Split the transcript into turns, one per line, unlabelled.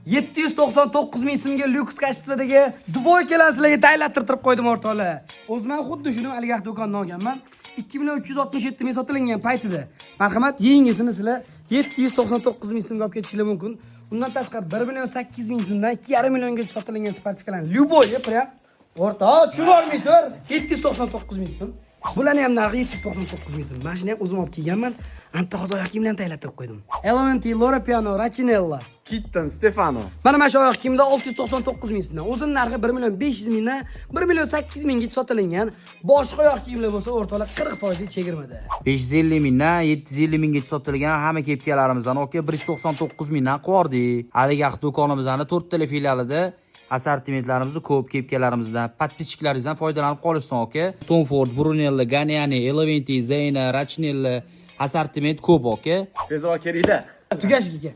799 ming so'mga lyuks kачестводagi dvoykalarni sizlarga tayyorlattirib qo'ydim o'rtoqlar. O'zim ham xuddi shuni aligah do'kondan olganman. 2.367 ming sotilgan paytida. Marhamat, yengisini sizlar 799 ming so'mga olib ketishinglar mumkin. Undan tashqari 1.8 ming so'mdan 2.5 millionga sotilgan sportikalar. Lyuboy, prям. O'rtoq, tushunolmay tur. 799 ming so'm. Bularni ham narxi 799 ming so'm. Mashina ham o'zim olib kelganman. Anta hozir oyoq kiyimdan tayyorlatib qo'ydim. Elementi, Loro Piano, Rachinella,
Kitten, Stefano.
mana shu oyoq kiyimda 699 ming so'mdan. O'zining narxi 1.500 mingdan 1.8 mingga sotilgan. Boshqa oyoq kiyimlar bo'lsa o'rtoqlar 40% chegirmada.
550 mingdan 750 minggacha sotilgan hamma kepkalarimizdan oka 199 mingdan qo'rdik. Aligah do'konimizning 4 tala filialida assortimentlarimizni ko'p, kepkalarimizdan, подписчиklaringizdan foydalanib qolishsin oka. Tom Ford, Brunello, Ganiani, Elementi, Zeyna, Rachinella assortiment ko'p oka.
Tezroq kelinglar.
Tugash aka.